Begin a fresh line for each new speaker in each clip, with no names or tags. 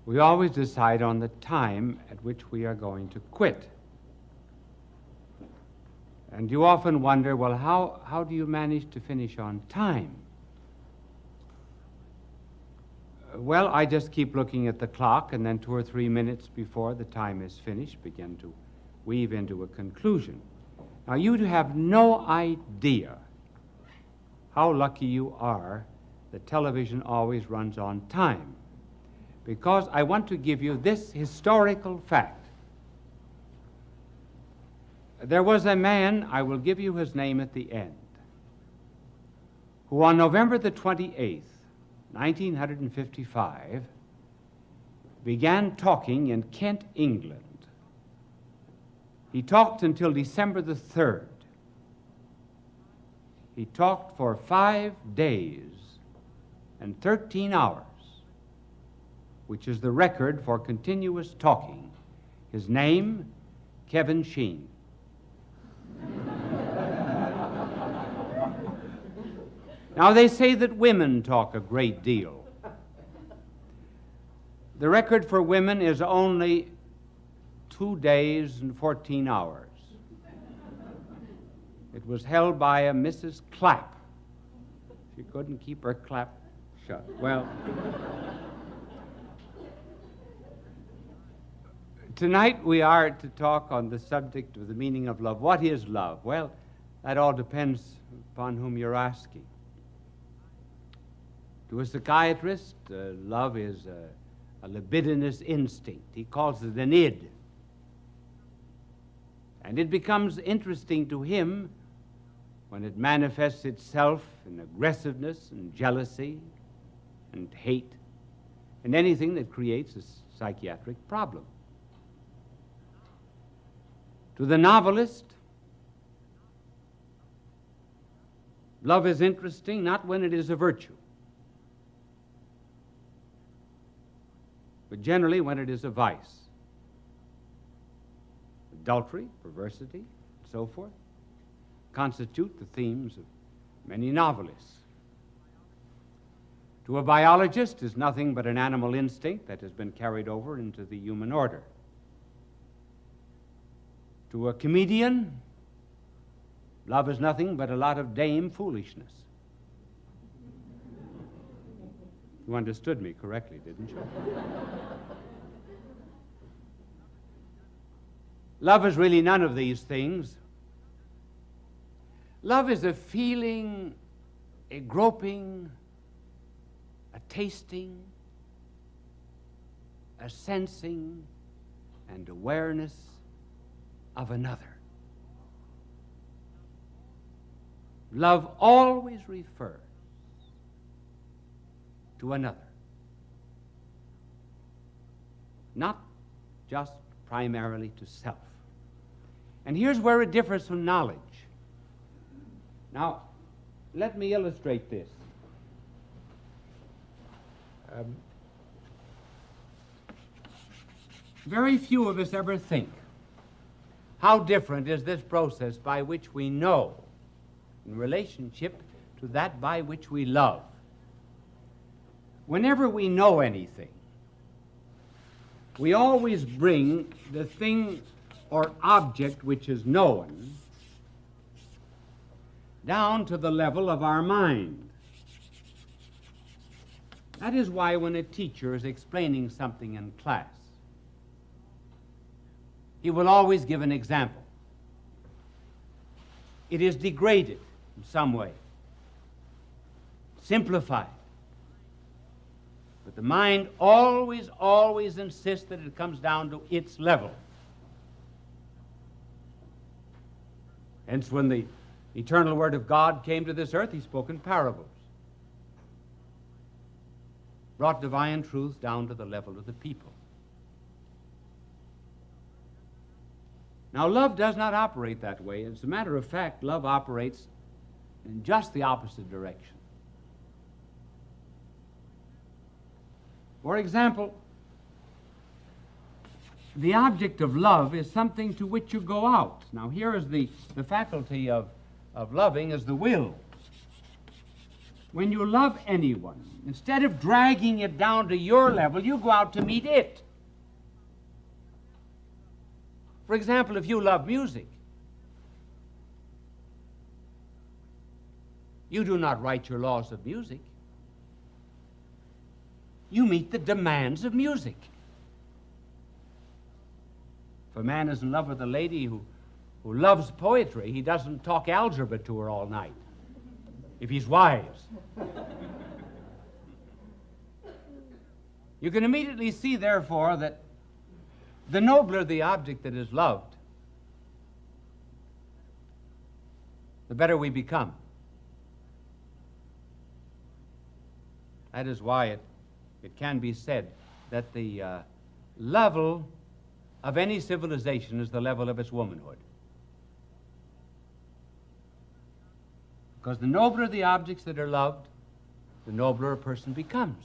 we always decide on the time at which we are going to quit. And you often wonder, well, how do you manage to finish on time? Well, I just keep looking at the clock, and then 2 or 3 minutes before the time is finished, begin to weave into a conclusion. Now, you have no idea how lucky you are that television always runs on time, because I want to give you this historical fact. There was a man, I will give you his name at the end, who on November the 28th, 1955, began talking in Kent, England. He talked until December the 3rd. He talked for 5 days and 13 hours, which is the record for continuous talking. His name, Kevin Sheen. Now, they say that women talk a great deal. The record for women is only 2 days and 14 hours. It was held by a Mrs. Clapp. She couldn't keep her clap shut. Well, tonight we are to talk on the subject of the meaning of love. What is love? Well, that all depends upon whom you're asking. To a psychiatrist, love is a libidinous instinct. He calls it an id. And it becomes interesting to him when it manifests itself in aggressiveness and jealousy and hate and anything that creates a psychiatric problem. To the novelist, love is interesting not when it is a virtue, but generally when it is a vice. Adultery, perversity, and so forth constitute the themes of many novelists. To a biologist, is nothing but an animal instinct that has been carried over into the human order. To a comedian, love is nothing but a lot of dame foolishness. You understood me correctly, didn't you? Love is really none of these things. Love is a feeling, a groping, a tasting, a sensing, and awareness of another. Love always refers to another, not just primarily to self. And here's where it differs from knowledge. Now, let me illustrate this. Very few of us ever think, how different is this process by which we know in relationship to that by which we love? Whenever we know anything, we always bring the thing or object which is known down to the level of our mind. That is why when a teacher is explaining something in class, he will always give an example. It is degraded in some way, simplified. But the mind always insists that it comes down to its level. Hence, when the eternal Word of God came to this earth, he spoke in parables, brought divine truth down to the level of the people. Now, love does not operate that way. As a matter of fact, love operates in just the opposite direction. For example, the object of love is something to which you go out. Now, here is the faculty of loving is the will. when you love anyone, instead of dragging it down to your level, you go out to meet it. For example, if you love music, you do not write your laws of music. You meet the demands of music. If a man is in love with a lady who loves poetry, he doesn't talk algebra to her all night, if he's wise. You can immediately see, therefore, that the nobler the object that is loved, the better we become. That is why it can be said that the level of any civilization is the level of its womanhood. Because the nobler the objects that are loved, the nobler a person becomes.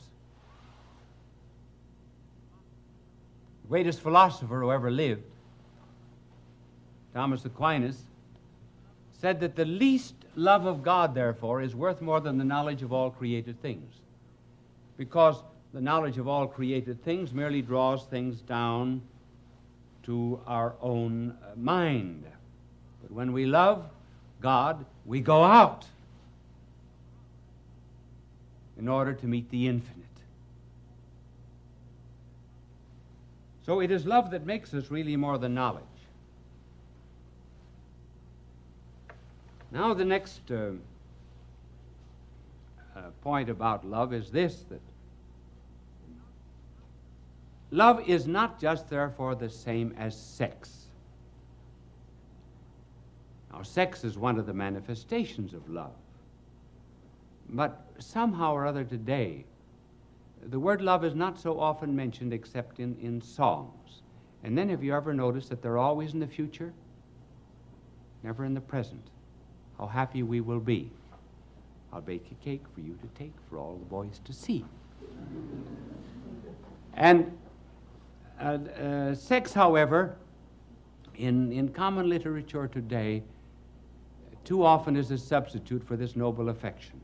The greatest philosopher who ever lived, Thomas Aquinas, said that the least love of God, therefore, is worth more than the knowledge of all created things. Because the knowledge of all created things merely draws things down to our own mind. But when we love God, we go out in order to meet the infinite. So it is love that makes us really more than knowledge. Now the next point about love is this, that love is not just therefore the same as sex. Now sex is one of the manifestations of love. But somehow or other today, the word love is not so often mentioned except in songs. And then have you ever noticed that they're always in the future? Never in the present. How happy we will be. I'll bake a cake for you to take for all the boys to see. And sex, however, in common literature today, too often is a substitute for this noble affection.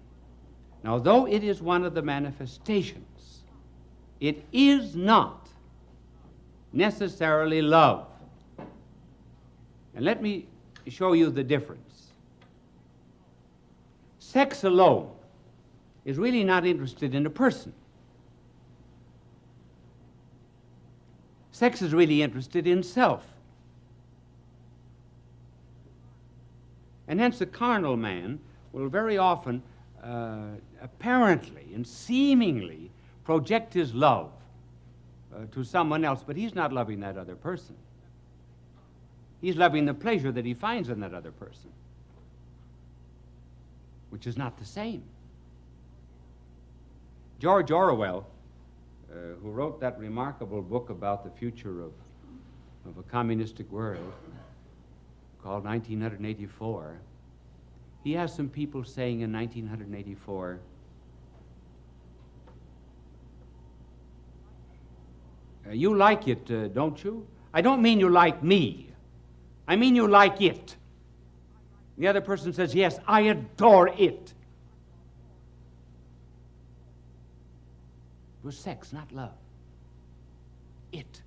Now, though it is one of the manifestations, it is not necessarily love. And let me show you the difference. Sex alone is really not interested in a person. Sex is really interested in self. And hence the carnal man will very often apparently and seemingly project his love to someone else, but he's not loving that other person. He's loving the pleasure that he finds in that other person, which is not the same. George Orwell, who wrote that remarkable book about the future of a communistic world called 1984, he has some people saying in 1984, you like it, don't you? I don't mean you like me. I mean you like it. The other person says, yes, I adore it. It was sex, not love. It.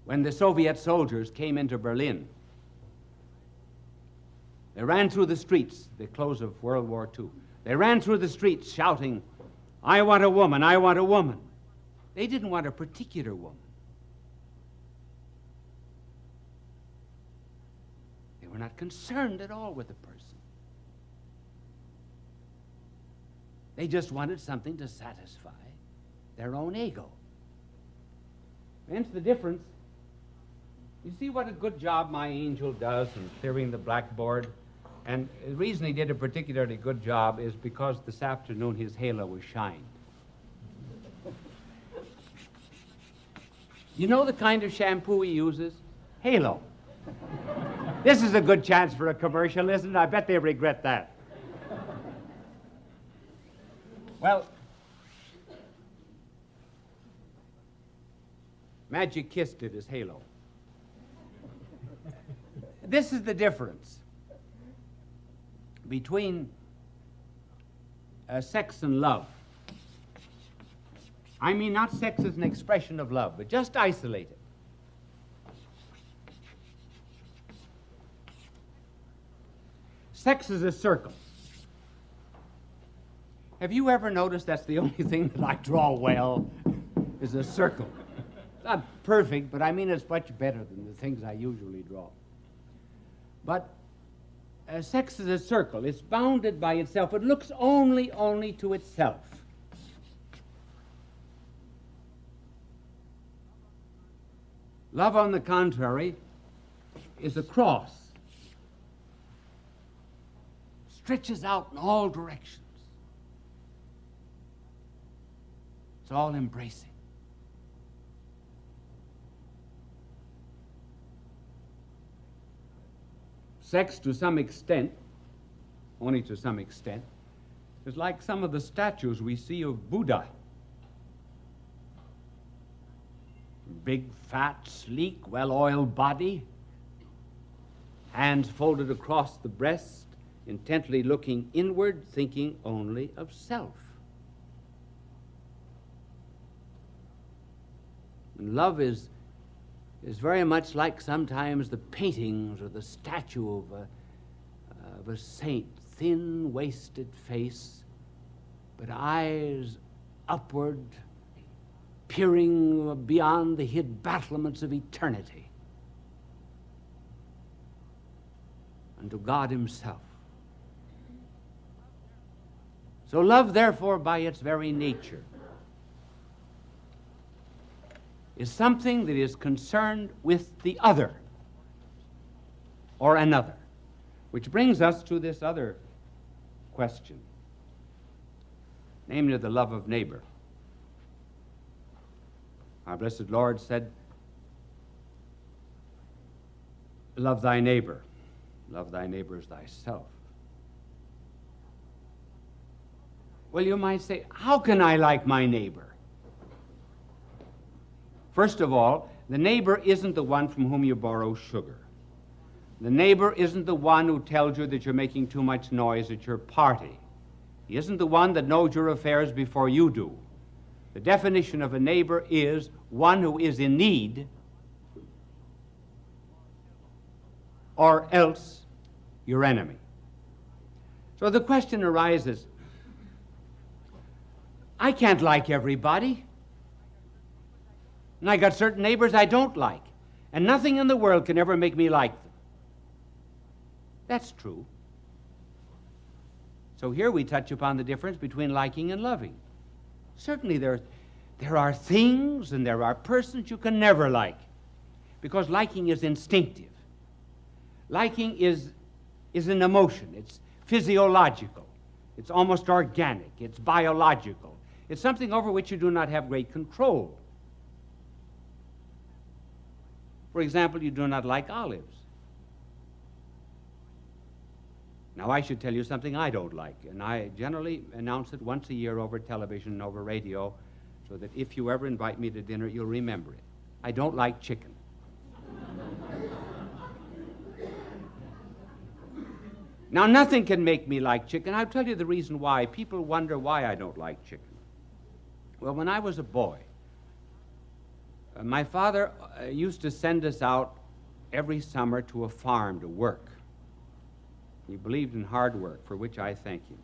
When the Soviet soldiers came into Berlin, they ran through the streets, the close of World War II. They ran through the streets shouting, I want a woman, I want a woman. They didn't want a particular woman. They were not concerned at all with the person. They just wanted something to satisfy their own ego. Hence the difference. You see what a good job my angel does in clearing the blackboard? And the reason he did a particularly good job is because this afternoon his halo was shined. You know the kind of shampoo he uses? Halo. This is a good chance for a commercial, isn't it? I bet they regret that. Well, Magic Kiss did his halo. this is the difference between sex and love. I mean not sex as an expression of love, but just isolate it. Sex is a circle. Have you ever noticed that's the only thing that I draw well is a circle? It's not perfect, but I mean it's much better than the things I usually draw. But sex is a circle. It's bounded by itself. It looks only to itself. Love, on the contrary, is a cross. Stretches out in all directions. It's all embracing. Sex, to some extent, only to some extent, is like some of the statues we see of Buddha. Big, fat, sleek, well-oiled body, hands folded across the breast, intently looking inward, thinking only of self. And love is very much like sometimes the paintings or the statue of a saint, thin, wasted face, but eyes upward, peering beyond the hid battlements of eternity unto God himself. So love, therefore, by its very nature, is something that is concerned with the other or another, which brings us to this other question, namely the love of neighbor. Our blessed Lord said, love thy neighbor as thyself. Well, you might say, how can I like my neighbor? First of all, the neighbor isn't the one from whom you borrow sugar. The neighbor isn't the one who tells you that you're making too much noise at your party. He isn't the one that knows your affairs before you do. The definition of a neighbor is one who is in need, or else your enemy. So the question arises, I can't like everybody. And I got certain neighbors I don't like. And nothing in the world can ever make me like them. That's true. So here we touch upon the difference between liking and loving. Certainly there are things and there are persons you can never like, because liking is instinctive. Liking is an emotion. It's physiological. It's almost organic. It's biological. It's something over which you do not have great control. For example, you do not like olives. Now, I should tell you something I don't like, and I generally announce it once a year over television and over radio, so that if you ever invite me to dinner, you'll remember it. I don't like chicken. Now, nothing can make me like chicken. I'll tell you the reason why. People wonder why I don't like chicken. Well, when I was a boy, my father used to send us out every summer to a farm to work. He believed in hard work, for which I thank him.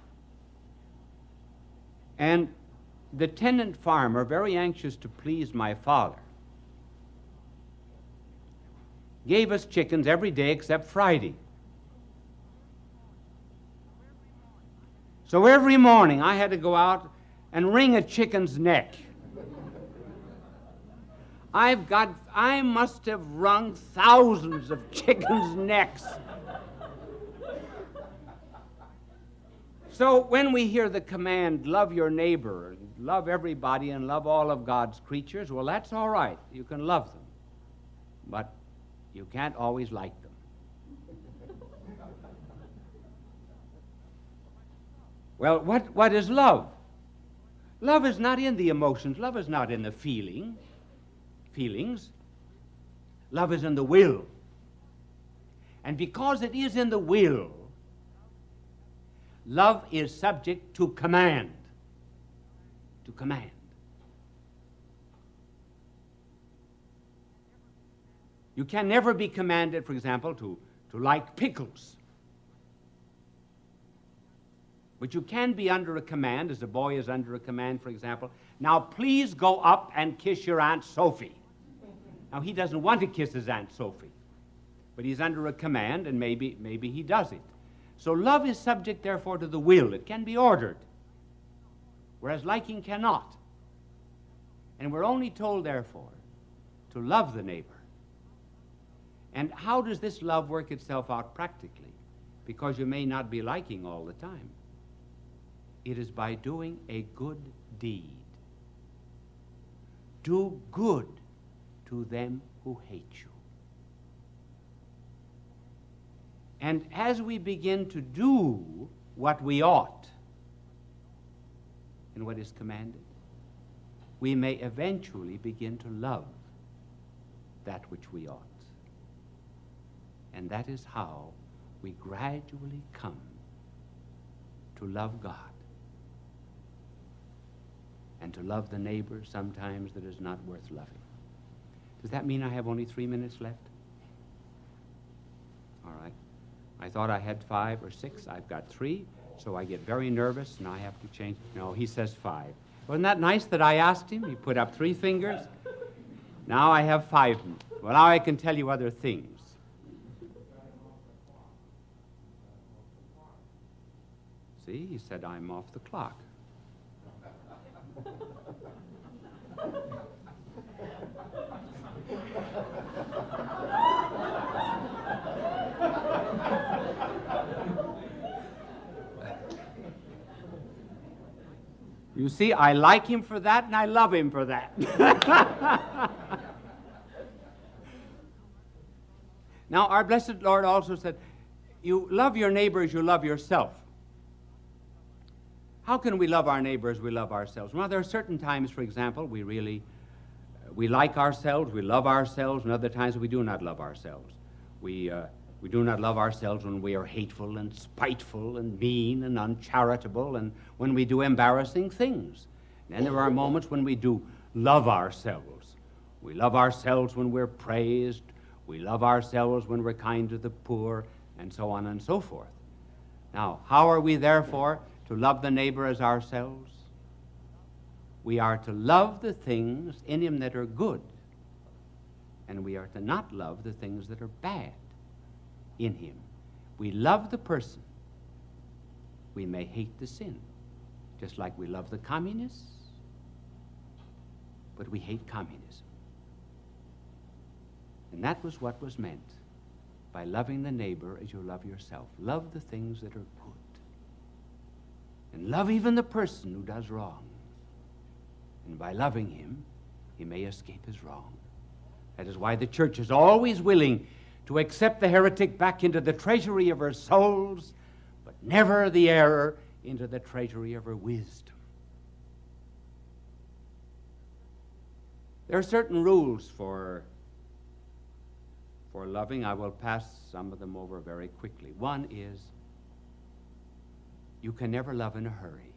And the tenant farmer, very anxious to please my father, gave us chickens every day except Friday. So every morning I had to go out and wring a chicken's neck. I must have wrung thousands of chickens' necks. So when we hear the command, love your neighbor, and love everybody, and love all of God's creatures, well, that's all right. You can love them. But you can't always like them. Well, what is love? Love is not in the emotions. Love is not in the feelings. Love is in the will. And because it is in the will, love is subject to command. To command. You can never be commanded, for example, to like pickles. But you can be under a command, as a boy is under a command, for example. Now, please go up and kiss your Aunt Sophie. Now, he doesn't want to kiss his Aunt Sophie, but he's under a command, and maybe he does it. So love is subject, therefore, to the will. It can be ordered, whereas liking cannot. And we're only told, therefore, to love the neighbor. And how does this love work itself out practically? Because you may not be liking all the time. It is by doing a good deed. Do good to them who hate you. And as we begin to do what we ought and what is commanded, we may eventually begin to love that which we ought. And that is how we gradually come to love God and to love the neighbor sometimes that is not worth loving. Does that mean I have only 3 minutes left? All right. I thought I had 5 or 6. I've got 3, so I get very nervous, and I have to change. No, he says 5. Wasn't that nice that I asked him? He put up 3 fingers. Now I have 5. Well, now I can tell you other things. See, he said, I'm off the clock. You see, I like him for that, and I love him for that. Now, our blessed Lord also said, you love your neighbor as you love yourself. How can we love our neighbor as we love ourselves? Well, there are certain times, for example, we like ourselves, we love ourselves, and other times we do not love ourselves. We do not love ourselves when we are hateful and spiteful and mean and uncharitable and when we do embarrassing things. And then there are moments when we do love ourselves. We love ourselves when we're praised. We love ourselves when we're kind to the poor, and so on and so forth. Now, how are we, therefore, to love the neighbor as ourselves? We are to love the things in him that are good, and we are to not love the things that are bad in him. We love the person. We may hate the sin, just like we love the communists, but we hate communism. And that was what was meant by loving the neighbor as you love yourself. Love the things that are good. And love even the person who does wrong. And by loving him, he may escape his wrong. That is why the church is always willing to accept the heretic back into the treasury of her souls, but never the error into the treasury of her wisdom. There are certain rules for loving. I will pass some of them over very quickly. One is, you can never love in a hurry.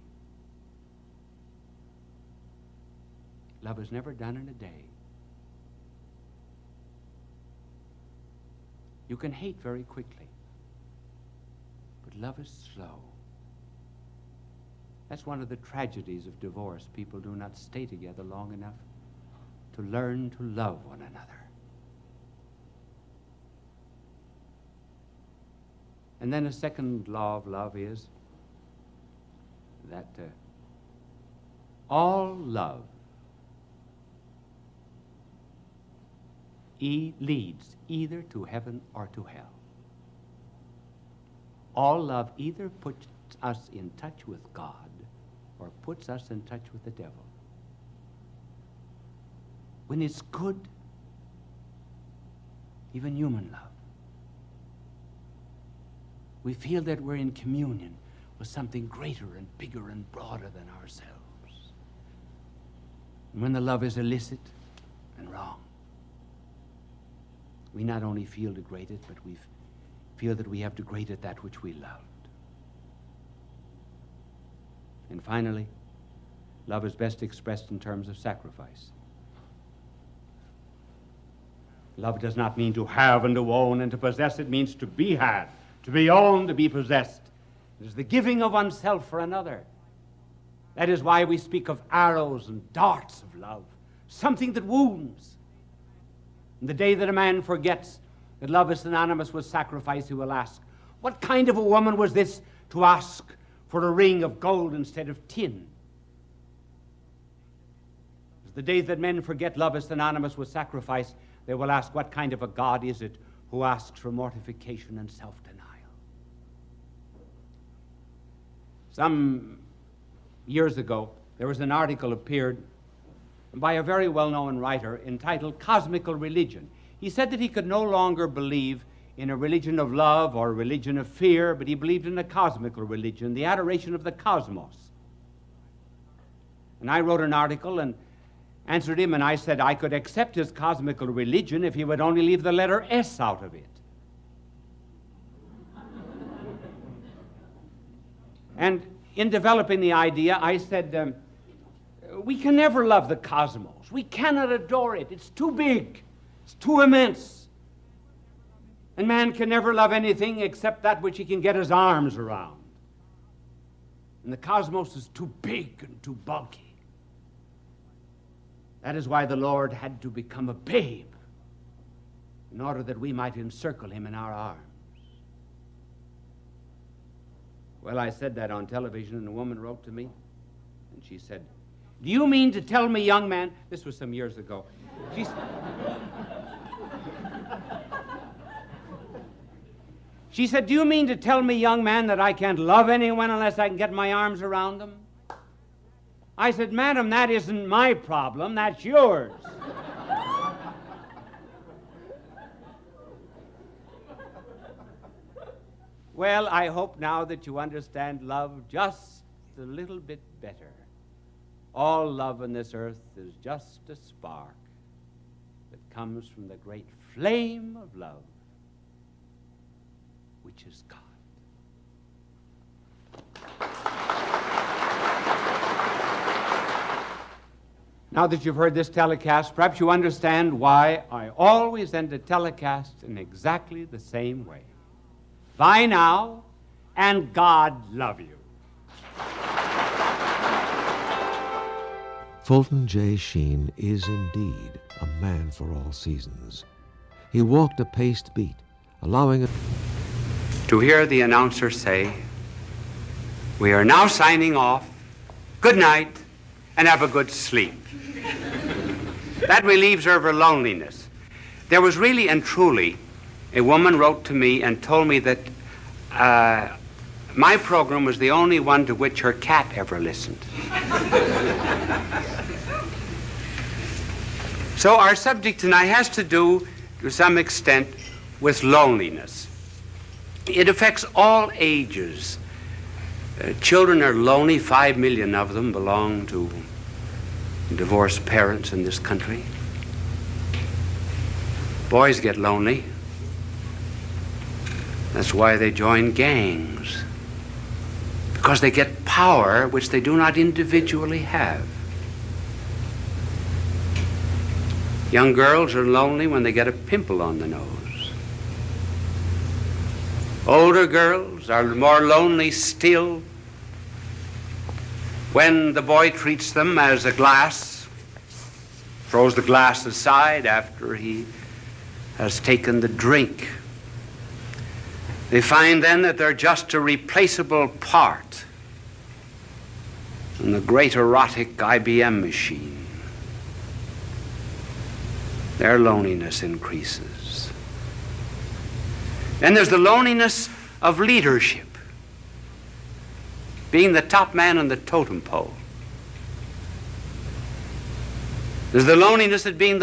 Love is never done in a day. You can hate very quickly, but love is slow. That's one of the tragedies of divorce. People do not stay together long enough to learn to love one another. And then a second law of love is that all love leads either to heaven or to hell. All love either puts us in touch with God or puts us in touch with the devil. When it's good, even human love, we feel that we're in communion with something greater and bigger and broader than ourselves. And when the love is illicit and wrong, we not only feel degraded, but feel that we have degraded that which we loved. And finally, love is best expressed in terms of sacrifice. Love does not mean to have and to own and to possess. It means to be had, to be owned, to be possessed. It is the giving of oneself for another. That is why we speak of arrows and darts of love, something that wounds. And the day that a man forgets that love is synonymous with sacrifice, he will ask, what kind of a woman was this to ask for a ring of gold instead of tin? The day that men forget love is synonymous with sacrifice, they will ask, what kind of a God is it who asks for mortification and self-denial? Some years ago, there was an article appeared by a very well-known writer entitled Cosmical Religion. He said that he could no longer believe in a religion of love or a religion of fear, but he believed in a cosmical religion, the adoration of the cosmos. And I wrote an article and answered him, and I said I could accept his cosmical religion if he would only leave the letter S out of it. And in developing the idea, I said, we can never love the cosmos. We cannot adore it. It's too big. It's too immense. And man can never love anything except that which he can get his arms around. And the cosmos is too big and too bulky. That is why the Lord had to become a babe in order that we might encircle him in our arms. Well, I said that on television, and a woman wrote to me, and she said, do you mean to tell me, young man, this was some years ago, she said, do you mean to tell me, young man, that I can't love anyone unless I can get my arms around them? I said, madam, that isn't my problem, that's yours. Well, I hope now that you understand love just a little bit better. All love on this earth is just a spark that comes from the great flame of love, which is God. Now that you've heard this telecast, perhaps you understand why I always end a telecast in exactly the same way. Bye now, and God love you.
Fulton J.Sheen is indeed a man for all seasons. He walked a paced beat, allowing it
to hear the announcer say, we are now signing off. Good night, and have a good sleep. That relieves her of her loneliness. There was really and truly, a woman wrote to me and told me that my program was the only one to which her cat ever listened. So our subject tonight has to do, to some extent, with loneliness. It affects all ages. Children are lonely. 5 million of them belong to divorced parents in this country. Boys get lonely. That's why they join gangs, because they get power which they do not individually have. Young girls are lonely when they get a pimple on the nose. Older girls are more lonely still when the boy treats them as a glass, throws the glass aside after he has taken the drink. They find then that they're just a replaceable part in the great erotic IBM machine. Their loneliness increases. Then there's the loneliness of leadership, being the top man on the totem pole. There's the loneliness of being at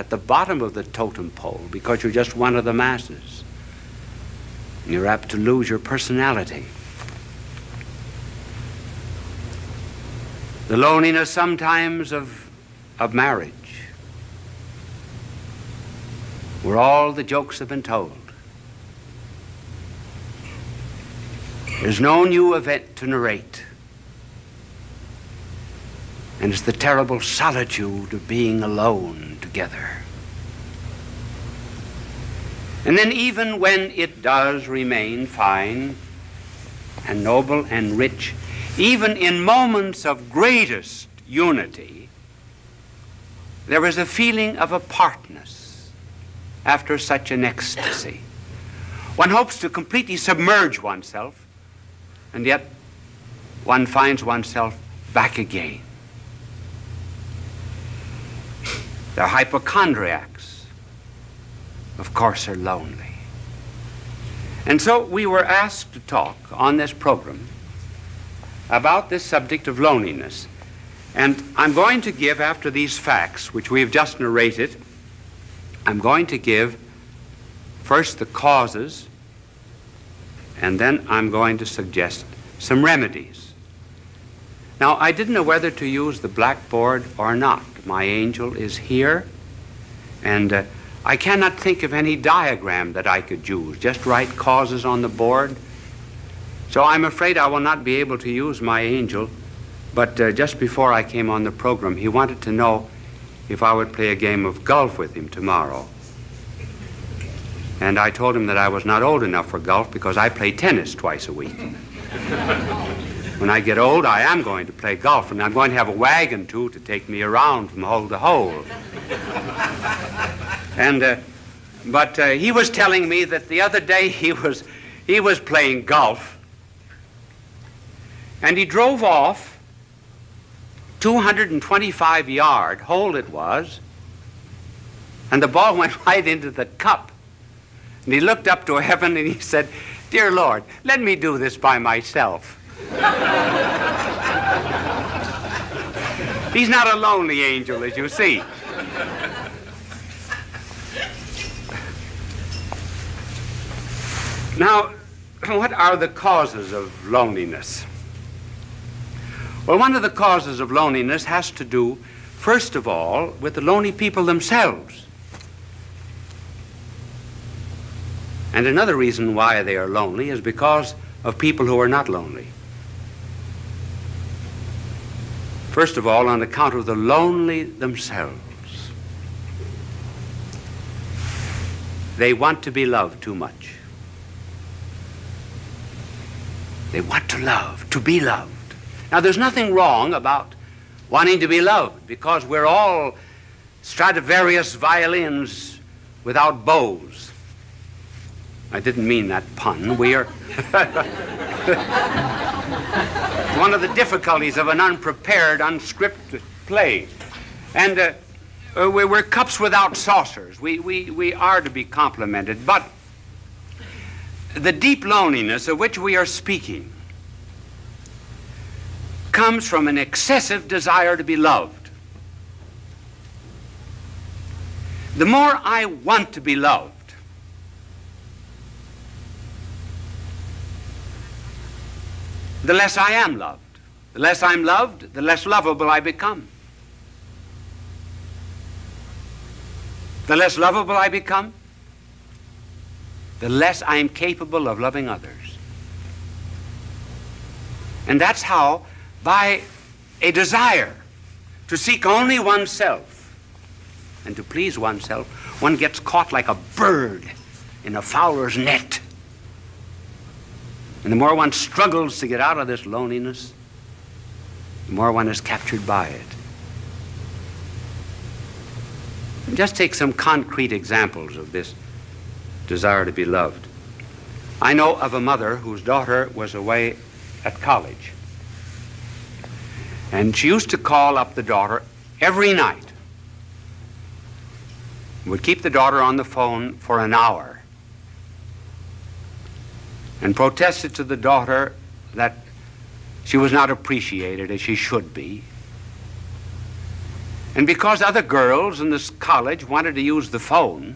the bottom of the totem pole, because you're just one of the masses. You're apt to lose your personality. The loneliness sometimes of marriage, where all the jokes have been told. There's no new event to narrate. And it's the terrible solitude of being alone together. And then even when it does remain fine and noble and rich, even in moments of greatest unity, there is a feeling of apartness after such an ecstasy. One hopes to completely submerge oneself, and yet one finds oneself back again. The hypochondriacs, of course, are lonely. And so we were asked to talk on this program about this subject of loneliness. And I'm going to give, after these facts, which we've just narrated, I'm going to give first the causes, and then I'm going to suggest some remedies. Now, I didn't know whether to use the blackboard or not. My angel is here, and I cannot think of any diagram that I could use. Just write causes on the board. So I'm afraid I will not be able to use my angel, but just before I came on the program, he wanted to know if I would play a game of golf with him tomorrow. And I told him that I was not old enough for golf because I play tennis twice a week. When I get old, I am going to play golf, and I'm going to have a wagon, too, to take me around from hole to hole. But he was telling me that the other day he was playing golf, and he drove off 225-yard hole it was, and the ball went right into the cup. And he looked up to heaven and he said, "Dear Lord, let me do this by myself." He's not a lonely angel, as you see. Now, what are the causes of loneliness? Well, one of the causes of loneliness has to do, first of all, with the lonely people themselves. And another reason why they are lonely is because of people who are not lonely. First of all, on account of the lonely themselves. They want to be loved too much. They want to love, to be loved. Now, there's nothing wrong about wanting to be loved, because we're all Stradivarius violins without bows. I didn't mean that pun. We are one of the difficulties of an unprepared, unscripted play. And we're cups without saucers. We are to be complimented. But the deep loneliness of which we are speaking comes from an excessive desire to be loved. The more I want to be loved, the less I am loved. The less I'm loved, the less lovable I become. The less lovable I become, the less I am capable of loving others. And that's how, by a desire to seek only oneself and to please oneself, one gets caught like a bird in a fowler's net. And the more one struggles to get out of this loneliness, the more one is captured by it. Just take some concrete examples of this desire to be loved. I know of a mother whose daughter was away at college. And she used to call up the daughter every night. Would keep the daughter on the phone for an hour and protested to the daughter that she was not appreciated as she should be. And because other girls in this college wanted to use the phone,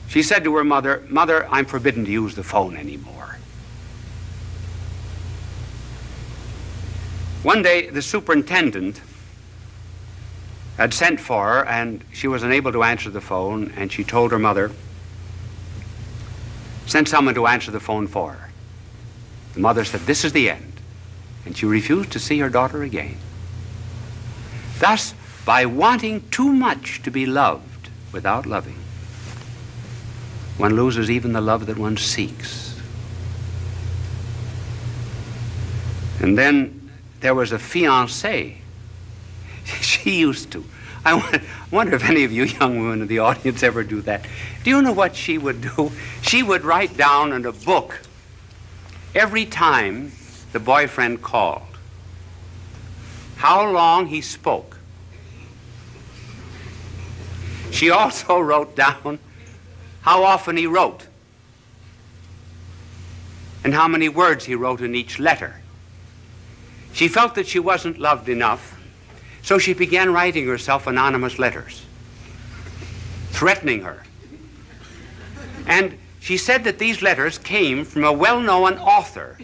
she said to her mother, "Mother, I'm forbidden to use the phone anymore." One day, the superintendent had sent for her, and she was unable to answer the phone, and she told her mother, "Send someone to answer the phone for her." The mother said, "This is the end." And she refused to see her daughter again. Thus, by wanting too much to be loved without loving, one loses even the love that one seeks. And then there was a fiancée. She used to. I wonder if any of you young women in the audience ever do that. Do you know what she would do? She would write down in a book every time the boyfriend called how long he spoke. She also wrote down how often he wrote and how many words he wrote in each letter. She felt that she wasn't loved enough, so she began writing herself anonymous letters, threatening her. And she said that these letters came from a well-known author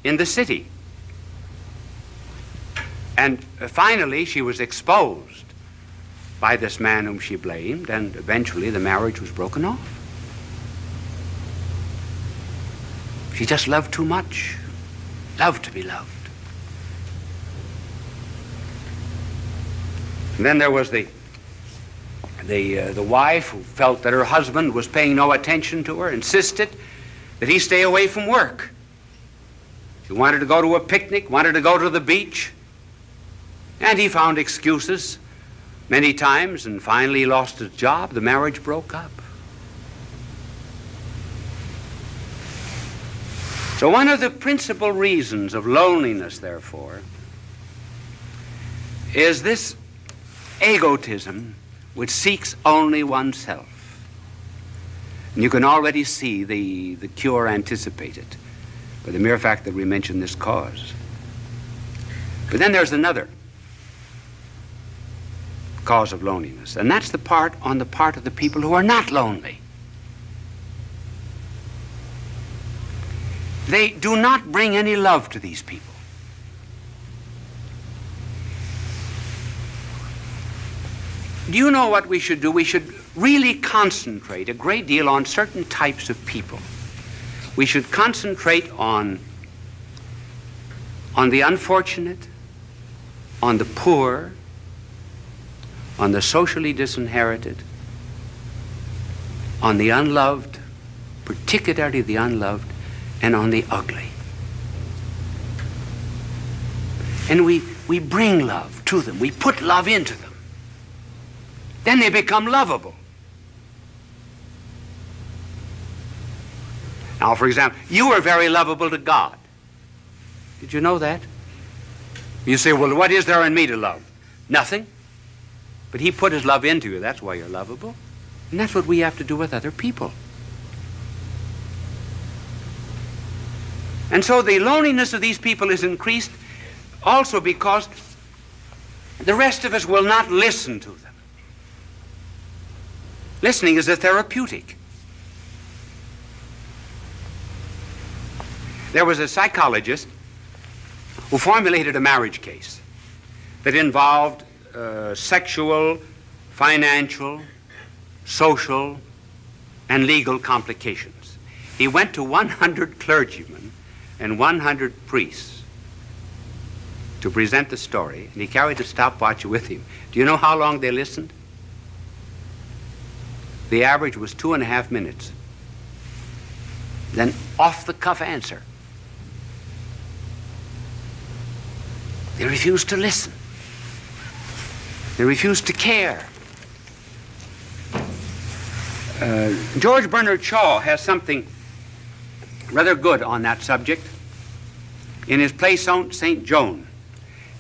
in the city. And finally, she was exposed by this man whom she blamed, and eventually the marriage was broken off. She just loved too much, loved to be loved. And then there was the wife who felt that her husband was paying no attention to her, insisted that he stay away from work. She wanted to go to a picnic, wanted to go to the beach, and he found excuses many times, and finally he lost his job. The marriage broke up. So one of the principal reasons of loneliness, therefore, is this egotism which seeks only oneself. And you can already see the cure anticipated by the mere fact that we mention this cause. But then there's another cause of loneliness, and that's on the part of the people who are not lonely. They do not bring any love to these people. Do you know what we should do? We should really concentrate a great deal on certain types of people. We should concentrate on the unfortunate, on the poor, on the socially disinherited, on the unloved, particularly the unloved, and on the ugly. And we bring love to them. We put love into them. Then they become lovable. Now, for example, you are very lovable to God. Did you know that? You say, well, what is there in me to love? Nothing. But he put his love into you. That's why you're lovable. And that's what we have to do with other people. And so the loneliness of these people is increased also because the rest of us will not listen to them. Listening is a therapeutic. There was a psychologist who formulated a marriage case that involved sexual, financial, social, and legal complications. He went to 100 clergymen and 100 priests to present the story, and he carried a stopwatch with him. Do you know how long they listened? The average was 2.5 minutes. Then off-the-cuff answer. They refused to listen. They refused to care. George Bernard Shaw has something rather good on that subject. In his play St. Joan,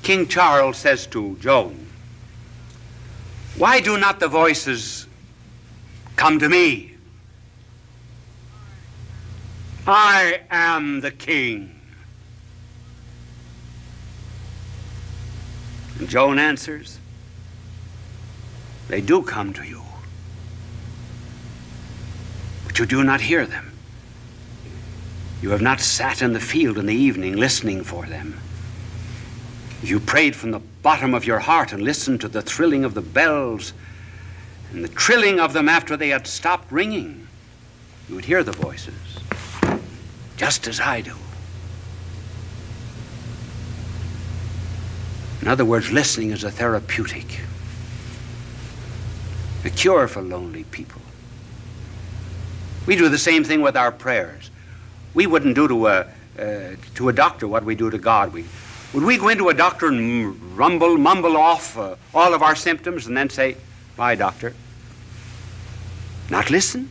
King Charles says to Joan, "Why do not the voices come to me? I am the king." And Joan answers, "They do come to you, but you do not hear them. You have not sat in the field in the evening listening for them. If you prayed from the bottom of your heart and listened to the thrilling of the bells and the trilling of them after they had stopped ringing, you would hear the voices, just as I do.
In other words, listening is a therapeutic, a cure for lonely people. We do the same thing with our prayers. We wouldn't do to a doctor what we do to God. Would we go into a doctor and mumble off all of our symptoms and then say, "Bye, doctor"? Not listen.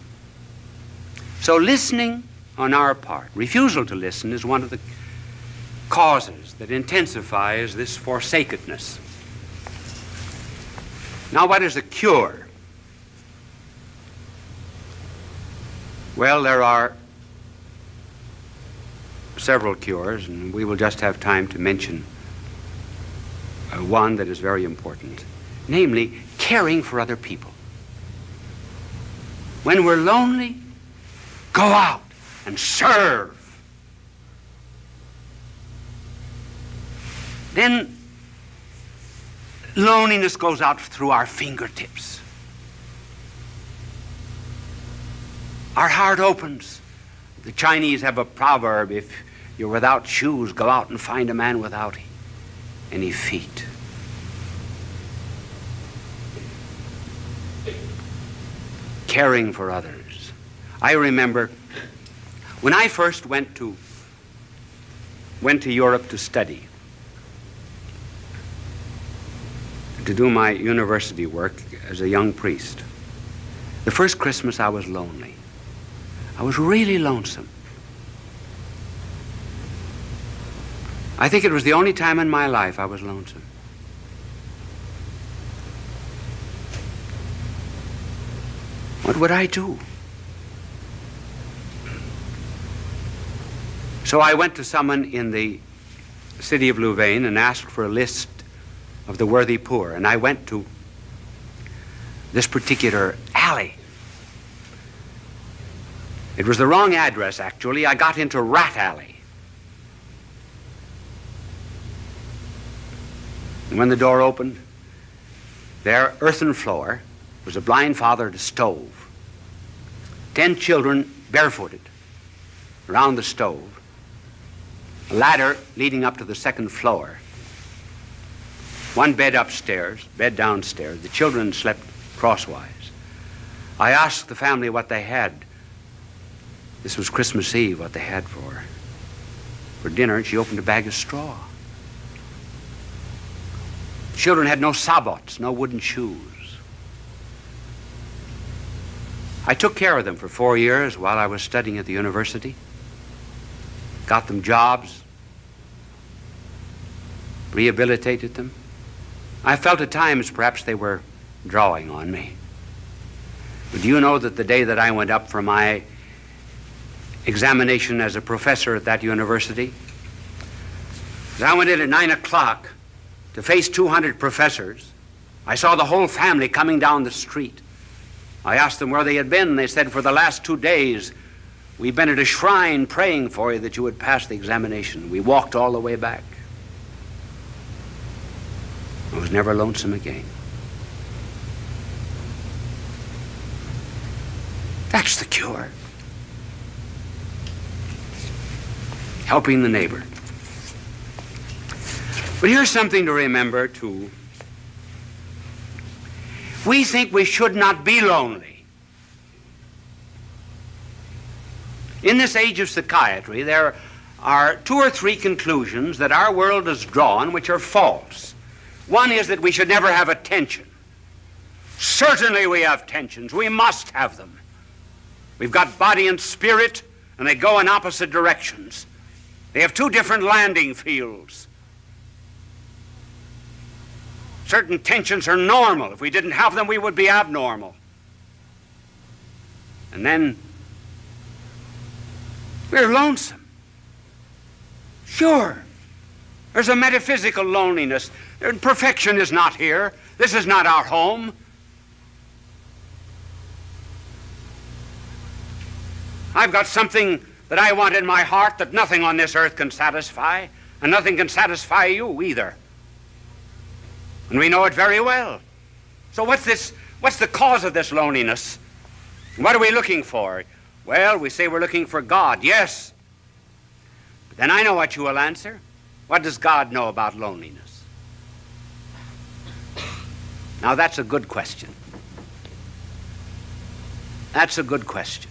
So listening on our part, refusal to listen, is one of the causes that intensifies this forsakenness. Now, what is a cure? Well, there are several cures, and we will just have time to mention one that is very important, namely caring for other people. When we're lonely, go out and serve. Then loneliness goes out through our fingertips. Our heart opens. The Chinese have a proverb: if you're without shoes, go out and find a man without any feet. Caring for others. I remember when I first went to Europe to study, to do my university work as a young priest. The first Christmas I was lonely. I was really lonesome. I think it was the only time in my life I was lonesome. What would I do? So I went to someone in the city of Louvain and asked for a list of the worthy poor, and I went to this particular alley. It was the wrong address, actually. I got into Rat Alley. And when the door opened, there, earthen floor, was a blind father at a stove. 10 children barefooted around the stove. A ladder leading up to the second floor. One bed upstairs, bed downstairs. The children slept crosswise. I asked the family what they had. This was Christmas Eve, what they had for dinner, and she opened a bag of straw. Children had no sabots, no wooden shoes. I took care of them for 4 years while I was studying at the university. Got them jobs, rehabilitated them. I felt at times perhaps they were drawing on me. But do you know that the day that I went up for my examination as a professor at that university, as I went in at 9 o'clock to face 200 professors, I saw the whole family coming down the street. I asked them where they had been, and they said, for the last 2 days, we've been at a shrine praying for you that you would pass the examination. We walked all the way back. I was never lonesome again. That's the cure. Helping the neighbor. But here's something to remember, too. We think we should not be lonely. In this age of psychiatry, there are 2 or 3 conclusions that our world has drawn which are false. One is that we should never have a tension. Certainly we have tensions. We must have them. We've got body and spirit, and they go in opposite directions. They have 2 different landing fields. Certain tensions are normal. If we didn't have them, we would be abnormal. And then we're lonesome. Sure. There's a metaphysical loneliness. Perfection is not here. This is not our home. I've got something that I want in my heart that nothing on this earth can satisfy, and nothing can satisfy you either. And we know it very well. So what's the cause of this loneliness? What are we looking for? Well, we say we're looking for God, yes. But then I know what you will answer. What does God know about loneliness? Now, that's a good question. That's a good question.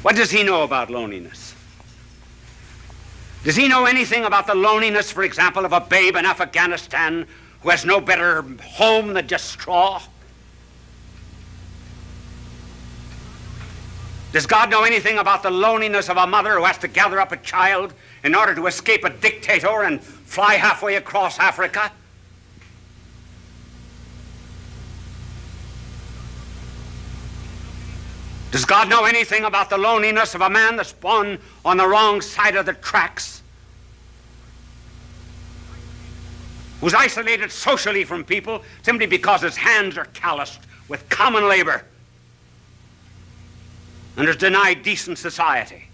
What does he know about loneliness? Does he know anything about the loneliness, for example, of a babe in Afghanistan who has no better home than just straw? Does God know anything about the loneliness of a mother who has to gather up a child in order to escape a dictator and fly halfway across Africa? Does God know anything about the loneliness of a man that's born on the wrong side of the tracks? Who's isolated socially from people simply because his hands are calloused with common labor and is denied decent society?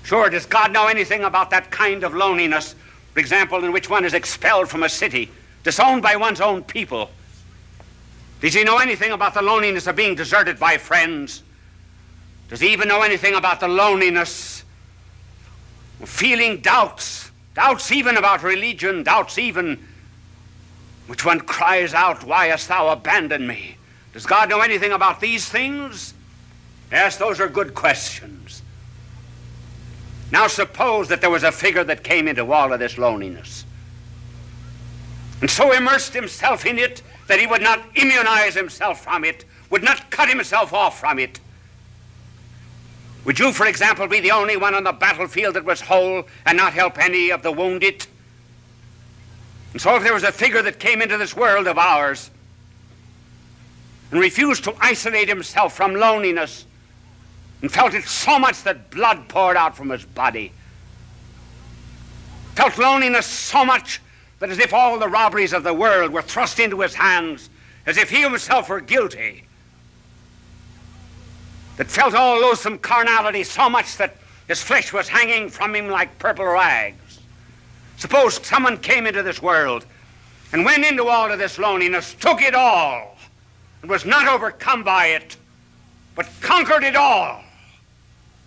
Sure, does God know anything about that kind of loneliness, for example, in which one is expelled from a city, disowned by one's own people? Does he know anything about the loneliness of being deserted by friends? Does he even know anything about the loneliness of feeling doubts even about religion, doubts even which one cries out, "Why hast thou abandoned me?" Does God know anything about these things? Yes, those are good questions. Now suppose that there was a figure that came into all of this loneliness and so immersed himself in it that he would not immunize himself from it, would not cut himself off from it. Would you, for example, be the only one on the battlefield that was whole and not help any of the wounded? And so if there was a figure that came into this world of ours and refused to isolate himself from loneliness and felt it so much that blood poured out from his body, felt loneliness so much that as if all the robberies of the world were thrust into his hands, as if he himself were guilty, that felt all loathsome carnality so much that his flesh was hanging from him like purple rags. Suppose someone came into this world and went into all of this loneliness, took it all, and was not overcome by it, but conquered it all.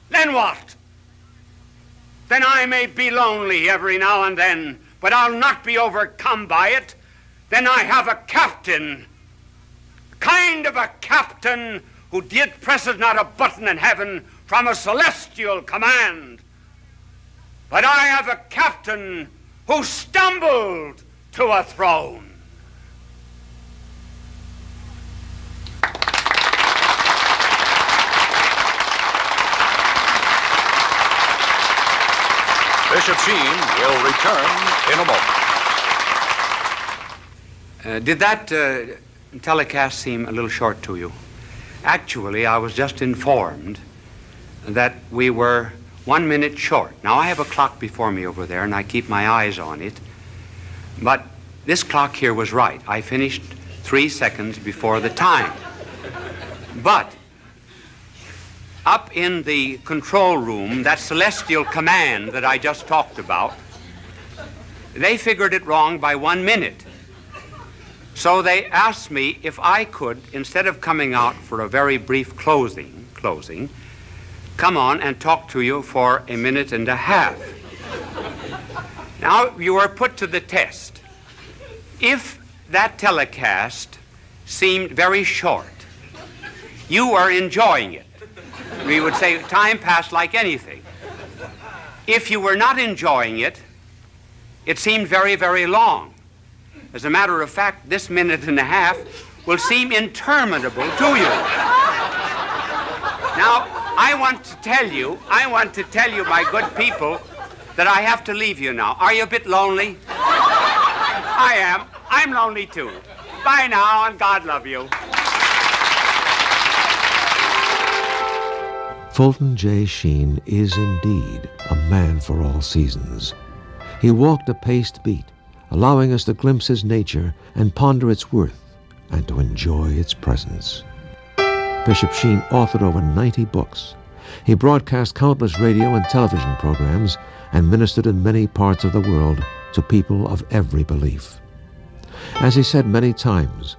Then what? Then I may be lonely every now and then, but I'll not be overcome by it. Then I have a captain, kind of a captain who did presses not a button in heaven from a celestial command. But I have a captain who stumbled to a throne.
Bishop Sheen will return in a moment.
Did that telecast seem a little short to you? Actually, I was just informed that we were 1 minute short. Now, I have a clock before me over there, and I keep my eyes on it. But this clock here was right. I finished 3 seconds before the time. But up in the control room, that celestial command that I just talked about, they figured it wrong by 1 minute. So they asked me if I could, instead of coming out for a very brief closing, come on and talk to you for 1.5 minutes. Now, you are put to the test. If that telecast seemed very short, you are enjoying it. We would say time passed like anything. If you were not enjoying it, it seemed very, very long. As a matter of fact, this 1.5 minutes will seem interminable to you. Now, I want to tell you, my good people, that I have to leave you now. Are you a bit lonely? I am. I'm lonely too. Bye now, and God love you.
Fulton J.Sheen is indeed a man for all seasons. He walked a paced beat, allowing us to glimpse his nature and ponder its worth and to enjoy its presence. Bishop Sheen authored over 90 books. He broadcast countless radio and television programs and ministered in many parts of the world to people of every belief. As he said many times,